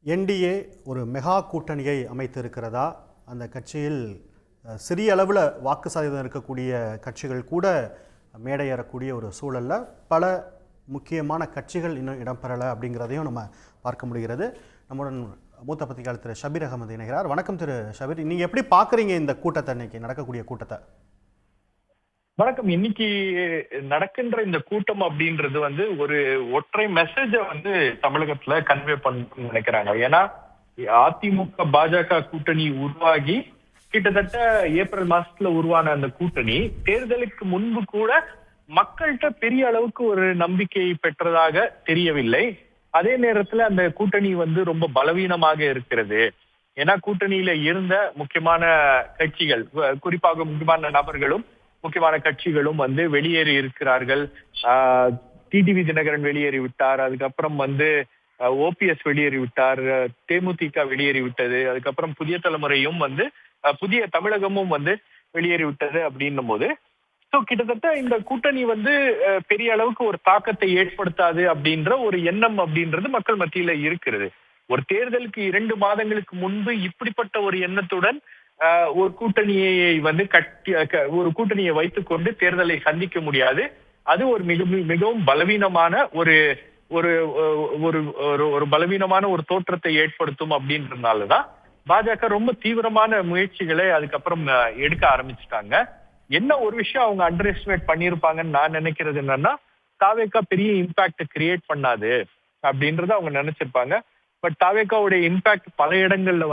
NDA ஒரு mega கூட்டணியை அமைத்திருக்கிறதா? அந்த கட்சியில் சிறிய அளவில் வாக்கு சதவீதம் இருக்கக்கூடிய கட்சிகள் கூட மேடையேறக்கூடிய ஒரு சூழலில் பல முக்கியமான கட்சிகள் இன்னும் இடம்பெறலை அப்படிங்கிறதையும் நம்ம பார்க்க முடிகிறது. நம்முடன் மூத்த பத்திரிகையாளர் திரு ஷபீர் அகமது இணைகிறார். வணக்கம் திரு ஷபீர், நீங்கள் எப்படி பார்க்குறீங்க இந்த கூட்டத்தை, இன்னைக்கு நடக்கக்கூடிய கூட்டத்தை? வணக்கம். இன்னைக்கு நடக்கின்ற இந்த கூட்டம் அப்படின்றது ஒரு ஒற்றை மெசேஜ தமிழகத்துல கன்வே பண்ணணும்னு நினைக்கிறாங்க. ஏன்னா அதிமுக பாஜக கூட்டணி உருவாகி கிட்டத்தட்ட ஏப்ரல் மாசத்துல உருவான அந்த கூட்டணி தேர்தலுக்கு முன்பு கூட மக்கள்கிட்ட பெரிய அளவுக்கு ஒரு நம்பிக்கை பெற்றதாக தெரியவில்லை. அதே நேரத்துல அந்த கூட்டணி ரொம்ப பலவீனமாக இருக்கிறது. ஏன்னா கூட்டணியில இருந்த முக்கியமான கட்சிகள், குறிப்பாக முக்கியமான நபர்களும் முக்கியமான கட்சிகளும் வெளியேறி இருக்கிறார்கள். டிடிவி தினகரன் வெளியேறி விட்டார். அதுக்கப்புறம் ஓபிஎஸ் வெளியேறி விட்டார். தேமுதிக வெளியேறி விட்டது. அதுக்கப்புறம் புதிய தலைமுறையும் புதிய தமிழகமும் வெளியேறி விட்டது அப்படின்னும் போது கிட்டத்தட்ட இந்த கூட்டணி பெரிய அளவுக்கு ஒரு தாக்கத்தை ஏற்படுத்தாது அப்படின்ற ஒரு எண்ணம் அப்படின்றது மக்கள் மத்தியில இருக்கிறது. ஒரு தேர்தலுக்கு 2 மாதங்களுக்கு முன்பு இப்படிப்பட்ட ஒரு எண்ணத்துடன் ஒரு கூட்டணியை ஒரு கூட்டணியை வைத்துக் கொண்டு தேர்தலை சந்திக்க முடியாது. அது ஒரு மிகவும் பலவீனமான ஒரு ஒரு ஒரு பலவீனமான ஒரு தோற்றத்தை ஏற்படுத்தும் அப்படின்றதுனாலதான் பாஜக ரொம்ப தீவிரமான முயற்சிகளை அதுக்கப்புறம் எடுக்க ஆரம்பிச்சுட்டாங்க. என்ன ஒரு விஷயம் அவங்க அண்டர் எஸ்டிமேட் பண்ணியிருப்பாங்கன்னு நான் நினைக்கிறது என்னன்னா, தாவேகா பெரிய இம்பாக்ட் கிரியேட் பண்ணாது அப்படின்றத அவங்க நினைச்சிருப்பாங்க. பட் தாவேகாவுடைய இம்பாக்ட் பல இடங்கள்ல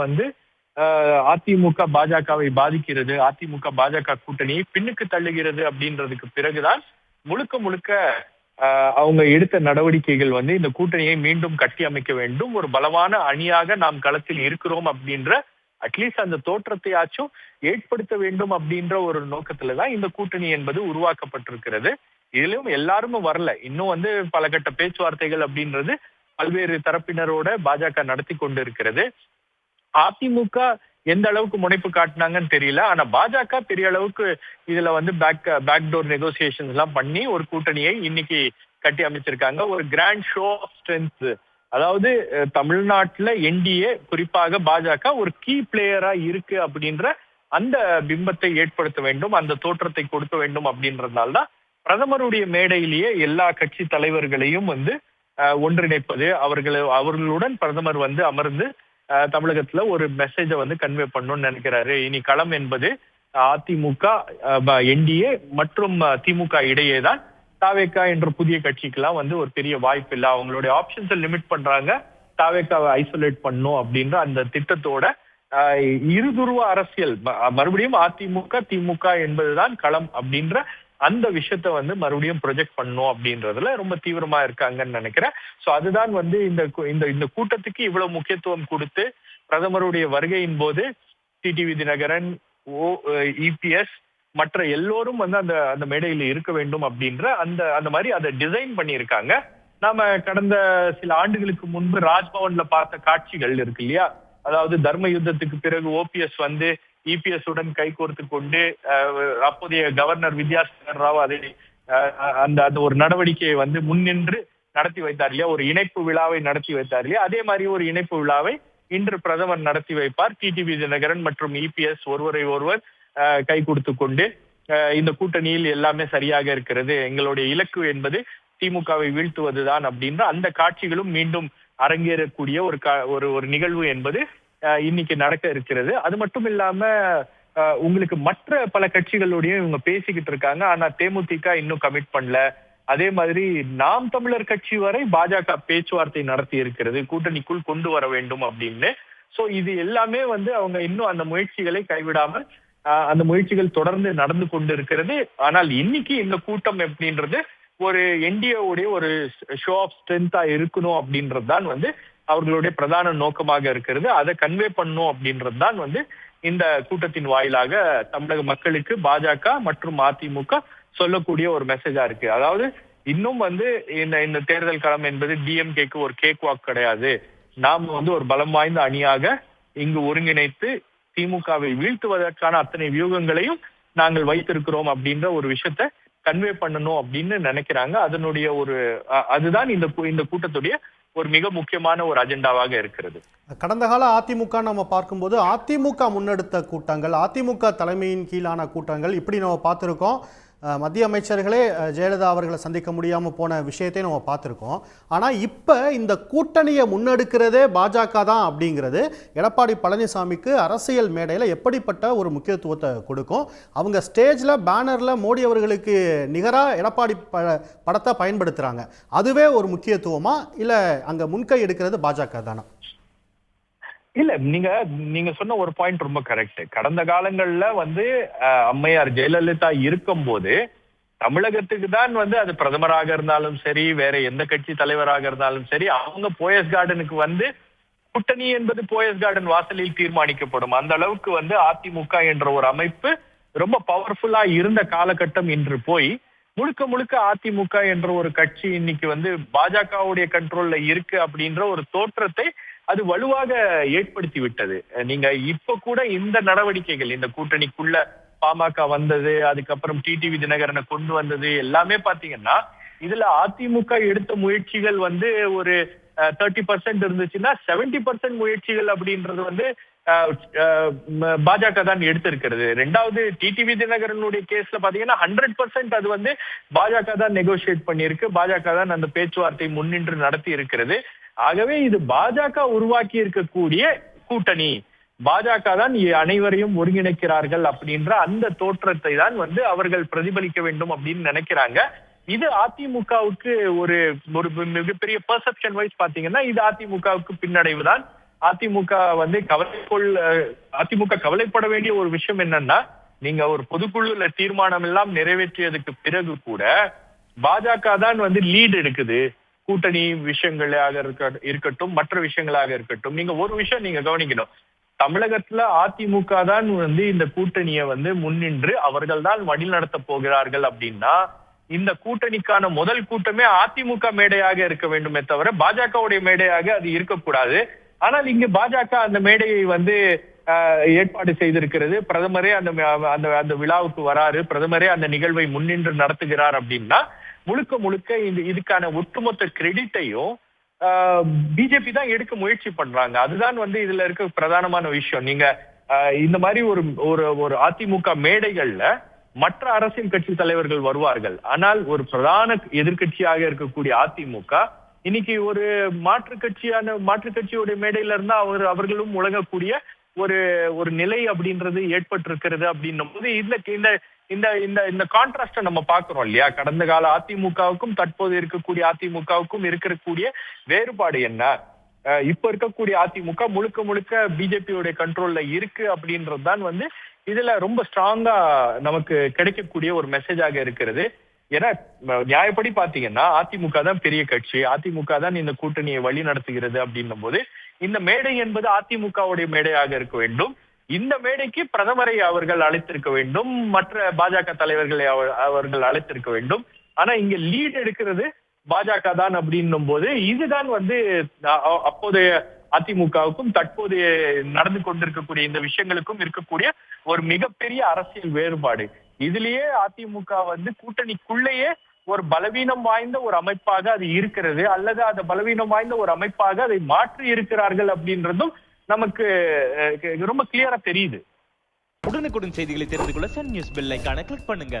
அதிமுக பாஜகவை பாதிக்கிறது, அதிமுக பாஜக கூட்டணியை பின்னுக்கு தள்ளுகிறது அப்படின்றதுக்கு பிறகுதான் முழுக்க முழுக்க அவங்க எடுத்த நடவடிக்கைகள் இந்த கூட்டணியை மீண்டும் கட்டி அமைக்க வேண்டும், ஒரு பலமான அணியாக நாம் களத்தில் இருக்கிறோம் அப்படின்ற அட்லீஸ்ட் அந்த தோற்றத்தையாச்சும் ஏற்படுத்த வேண்டும் அப்படின்ற ஒரு நோக்கத்துலதான் இந்த கூட்டணி என்பது உருவாக்கப்பட்டிருக்கிறது. இதுலயும் எல்லாருமே வரல. இன்னும் பல கட்ட பேச்சுவார்த்தைகள் அப்படின்றது பல்வேறு தரப்பினரோட பாஜக நடத்தி கொண்டு இருக்கிறது. அதிமுக எந்த அளவுக்கு முனைப்பு காட்டினாங்கன்னு தெரியல. ஆனா பாஜக பெரிய அளவுக்கு இதுல பேக்டோர் நெகோசியேஷன்ஸ் எல்லாம் பண்ணி ஒரு கூட்டணியை இன்னைக்கு கட்டி அமைச்சிருக்காங்க. ஒரு கிராண்ட் ஷோ ஆஃப் ஸ்ட்ரென்த். அதாவது தமிழ்நாட்டுல என்டிஏ, குறிப்பாக பாஜக ஒரு கீ பிளேயரா இருக்கு அப்படின்ற அந்த பிம்பத்தை ஏற்படுத்த வேண்டும், அந்த தோற்றத்தை கொடுக்க வேண்டும் அப்படின்றதுனால்தான் பிரதமருடைய மேடையிலேயே எல்லா கட்சி தலைவர்களையும் ஒன்றிணைப்பது, அவர்களுடன் பிரதமர் அமர்ந்து தமிழகத்துல ஒரு மெசேஜ கன்வே பண்ணணும்னு நினைக்கிறாரு. இனி களம் என்பது அதிமுக, என்டிஏ மற்றும் திமுக இடையே தான். தாவேகா என்ற புதிய கட்சிக்கெல்லாம் ஒரு பெரிய வாய்ப்பு இல்லை. அவங்களுடைய ஆப்ஷன்ஸை லிமிட் பண்றாங்க. தாவேகாவை ஐசோலேட் பண்ணும் அப்படின்ற அந்த திட்டத்தோட இருதுருவ அரசியல், மறுபடியும் அதிமுக திமுக என்பதுதான் களம் அப்படின்ற அந்த விஷயத்த மறுபடியும் ப்ரொஜெக்ட் பண்ணும் அப்படின்றதுல ரொம்ப தீவிரமா இருக்காங்கன்னு நினைக்கிறேன். சோ அதுதான் இந்த கூட்டத்துக்கு இவ்வளவு முக்கியத்துவம் கொடுத்து பிரதமருடைய வருகையின் போது டிடிவி தினகரன், இபிஎஸ் மற்ற எல்லோரும் அந்த மேடையில இருக்க வேண்டும் அப்படின்ற அந்த மாதிரி அதை டிசைன் பண்ணியிருக்காங்க. நாம கடந்த சில ஆண்டுகளுக்கு முன்பு ராஜ்பவன்ல பார்த்த காட்சிகள் இருக்கு இல்லையா? அதாவது தர்ம யுத்தத்துக்கு பிறகு ஓபிஎஸ் இபிஎஸ் உடன் கைகோர்த்து கொண்டு அப்போதைய கவர்னர் வித்யாசாகர் ராவ் அதை அந்த ஒரு நடவடிக்கையை முன்னின்று நடத்தி வைத்தார் இல்லையா? ஒரு இணைப்பு விழாவை நடத்தி வைத்தார் இல்லையா? அதே மாதிரி ஒரு இணைப்பு விழாவை இன்று பிரதமர் நடத்தி வைப்பார். டிடிவி தினகரன் மற்றும் இபிஎஸ் ஒருவரை ஒருவர் கை கொடுத்து கொண்டு இந்த கூட்டணியில் எல்லாமே சரியாக இருக்கிறது, எங்களுடைய இலக்கு என்பது திமுகவை வீழ்த்துவதுதான் அப்படின்ற அந்த காட்சிகளும் மீண்டும் அரங்கேறக்கூடிய ஒரு நிகழ்வு என்பது இன்னைக்கு நடக்க இருக்கிறது. அது மட்டும் இல்லாம உங்களுக்கு மற்ற பல கட்சிகளுடைய இவங்க பேசிக்கிட்டு இருக்காங்க. ஆனா தேமுதிக இன்னும் கமிட் பண்ணல. அதே மாதிரி நாம் தமிழர் கட்சி வரை பாஜக பேச்சுவார்த்தை நடத்தி இருக்கிறது, கூட்டணிக்குள் கொண்டு வர வேண்டும் அப்படின்னு. சோ இது எல்லாமே அவங்க இன்னும் அந்த முயற்சிகளை கைவிடாமல் அந்த முயற்சிகள் தொடர்ந்து நடந்து கொண்டு இருக்கிறது. ஆனால் இன்னைக்கு இந்த கூட்டம் எப்படின்றது ஒரு என்டிஏவுடைய ஒரு ஷோ ஆஃப் ஸ்ட்ரென்த்தா இருக்கணும் அப்படின்றது தான் அவர்களுடைய பிரதான நோக்கமாக இருக்கிறது. அதை கன்வே பண்ணும் அப்படின்றது தான் இந்த கூட்டத்தின் வாயிலாக தமிழக மக்களுக்கு பாஜக மற்றும் அதிமுக சொல்லக்கூடிய ஒரு மெசேஜா இருக்கு. அதாவது இன்னும் இந்த தேர்தல் களம் என்பது டிஎம்கேக்கு ஒரு கேக் வாக் கிடையாது. நாம ஒரு பலம் வாய்ந்த அணியாக இங்கு ஒருங்கிணைத்து திமுகவை வீழ்த்துவதற்கான அத்தனை வியூகங்களையும் நாங்கள் வைத்திருக்கிறோம் அப்படின்ற ஒரு விஷயத்த கன்வே பண்ணணும் அப்படின்னு நினைக்கிறாங்க. அதனுடைய அதுதான் இந்த கூட்டத்துடைய ஒரு மிக முக்கியமான ஒரு அஜெண்டாவாக இருக்கிறது. கடந்த கால அதிமுக நம்ம பார்க்கும்போது அதிமுக முன்னெடுத்த கூட்டங்கள், அதிமுக தலைமையின் கீழான கூட்டங்கள் இப்படி நம்ம பார்த்துருக்கோம். மத்திய அமைச்சர்களே ஜெயலலிதா அவர்களை சந்திக்க முடியாமல் போன விஷயத்தை நம்ம பார்த்துருக்கோம். ஆனால் இப்போ இந்த கூட்டணியை முன்னெடுக்கிறதே பாஜக தான் அப்படிங்கிறது எடப்பாடி பழனிசாமிக்கு அரசியல் மேடையில் எப்படிப்பட்ட ஒரு முக்கியத்துவத்தை கொடுக்கும்? அவங்க ஸ்டேஜில் பேனரில் மோடி அவர்களுக்கு நிகராக எடப்பாடி படத்தை பயன்படுத்துகிறாங்க. அதுவே ஒரு முக்கியத்துவமா, இல்லை அங்கே முன்கை எடுக்கிறது பாஜக தானா? இல்ல, நீங்க சொன்ன ஒரு பாயிண்ட் ரொம்ப கரெக்ட். கடந்த காலங்கள்ல அம்மையார் ஜெயலலிதா இருக்கும் போது தமிழகத்துக்கு தான் அது பிரதமராக இருந்தாலும் சரி, வேற எந்த கட்சி தலைவராக இருந்தாலும் சரி, அவங்க போயஸ் கார்டனுக்கு கூட்டணி என்பது போயஸ் கார்டன் வாசலில் தீர்மானிக்கப்படும். அந்த அளவுக்கு அதிமுக என்ற ஒரு அமைப்பு ரொம்ப பவர்ஃபுல்லா இருந்த காலகட்டம் இன்று போய் முழுக்க முழுக்க அதிமுக என்ற ஒரு கட்சி இன்னைக்கு பாஜகவுடைய கண்ட்ரோல்ல இருக்கு அப்படின்ற ஒரு தோற்றத்தை அது வலுவாக ஏற்படுத்தி விட்டது. நீங்க இப்ப கூட இந்த நடவடிக்கைகள், இந்த கூட்டணிக்குள்ள பாமக வந்தது, அதுக்கப்புறம் டிடிவி தினகரனை கொண்டு வந்தது எல்லாமே பாத்தீங்கன்னா இதுல அதிமுக எடுத்த முயற்சிகள் ஒரு 30% இருந்துச்சுன்னா 70% முயற்சிகள் அப்படின்றது பாஜக தான் எடுத்திருக்கிறது. ரெண்டாவது, டிடிவி தினகரனுடைய கேஸ்ல பாத்தீங்கன்னா 100% அது பாஜக தான் நெகோசியேட் பண்ணிருக்கு, பாஜக தான் அந்த பேச்சுவார்த்தை முன்னின்று நடத்தி இருக்கிறது. ஆகவே இது பாஜக உருவாக்கி இருக்கக்கூடிய கூட்டணி, பாஜக தான் அனைவரையும் ஒருங்கிணைக்கிறார்கள் அப்படின்ற அந்த தோற்றத்தை தான் அவர்கள் பிரதிபலிக்க வேண்டும் அப்படின்னு நினைக்கிறாங்க. இது அதிமுகவுக்கு ஒரு மிகப்பெரிய பெர்செப்ஷன் வைஸ் பாத்தீங்கன்னா இது அதிமுகவுக்கு பின்னடைவு தான். அதிமுக அதிமுக கவலைப்பட வேண்டிய ஒரு விஷயம் என்னன்னா, நீங்க ஒரு பொதுக்குழுல தீர்மானம் எல்லாம் நிறைவேற்றியதுக்கு பிறகு கூட பாஜக தான் லீடு எடுக்குது. கூட்டணி விஷயங்களாக இருக்கட்டும், மற்ற விஷயங்களாக இருக்கட்டும். நீங்க ஒரு விஷயம் நீங்க கவனிக்கணும், தமிழகத்துல அதிமுக தான் இந்த கூட்டணியை முன்னின்று அவர்கள் தான் வழி நடத்த போகிறார்கள் அப்படின்னா இந்த கூட்டணிக்கான முதல் கூட்டமே அதிமுக மேடையாக இருக்க வேண்டுமே தவிர பாஜகவுடைய மேடையாக அது இருக்கக்கூடாது. ஆனால் இங்கு பாஜக அந்த மேடையை ஏற்பாடு செய்திருக்கிறது. பிரதமரே அந்த விழாவுக்கு வராரு, பிரதமரே அந்த நிகழ்வை முன்னின்று நடத்துகிறார் அப்படின்னா முழுக்க முழுக்க இதுக்கான ஒட்டுமொத்த கிரெடிட்டையும் பிஜேபி தான் எடுக்க முயற்சி பண்றாங்க. அதுதான் இதுல இருக்க பிரதானமான விஷயம். நீங்க இந்த மாதிரி ஒரு அதிமுக மேடைகள்ல மற்ற அரசியல் கட்சி தலைவர்கள் வருவார்கள். ஆனால் ஒரு பிரதான எதிர்கட்சியாக இருக்கக்கூடிய அதிமுக இன்னைக்கு ஒரு மாற்றுக் கட்சியோட மேடையில இருந்தா அவர்களும் முழங்கக்கூடிய ஒரு நிலை அப்படின்றது ஏற்பட்டிருக்கிறது. அப்படின்னும் போது இந்த கான்ட்ராஸ்ட நம்ம பாக்குறோம் இல்லையா? கடந்த கால அதிமுகவுக்கும் தற்போது இருக்கக்கூடிய அதிமுகவுக்கும் இருக்கக்கூடிய வேறுபாடு என்ன? இப்ப இருக்கக்கூடிய அதிமுக முழுக்க முழுக்க பிஜேபியோட கண்ட்ரோல்ல இருக்கு அப்படின்றதுதான் இதுல ரொம்ப ஸ்ட்ராங்கா நமக்கு கிடைக்கக்கூடிய ஒரு மெசேஜாக இருக்கிறது. ஏன்னா நியாயப்படி பாத்தீங்கன்னா அதிமுக தான் பெரிய கட்சி, அதிமுக தான் இந்த கூட்டணியை வழி நடத்துகிறது அப்படின்னும் போது இந்த மேடை என்பது அதிமுகவுடைய மேடையாக இருக்க வேண்டும். இந்த மேடைக்கு பிரதமரை அவர்கள் அழைத்திருக்க வேண்டும், மற்ற பாஜக தலைவர்களை அவர்கள் அழைத்திருக்க வேண்டும். ஆனா இங்க லீட் எடுக்கிறது பாஜக தான் அப்படின்னும் போது இதுதான் அப்போதைய அதிமுகவுக்கும் தற்போதைய நடந்து கொண்டிருக்கக்கூடிய இந்த விஷயங்களுக்கும் இருக்கக்கூடிய ஒரு மிகப்பெரிய அரசியல் வேறுபாடு. இதுலயே அதிமுக கூட்டணிக்குள்ளேயே ஒரு பலவீனம் வாய்ந்த ஒரு அமைப்பாக அது இருக்கிறது, அல்லது அந்த பலவீனம் வாய்ந்த ஒரு அமைப்பாக அதை மாற்றி இருக்கிறார்கள் அப்படின்றதும் நமக்கு ரொம்ப கிளியரா தெரியுது. உடனுக்குடன் செய்திகளை தெரிந்து கொள்ள சன் நியூஸ் பெல் ஐகானை கிளிக் பண்ணுங்க.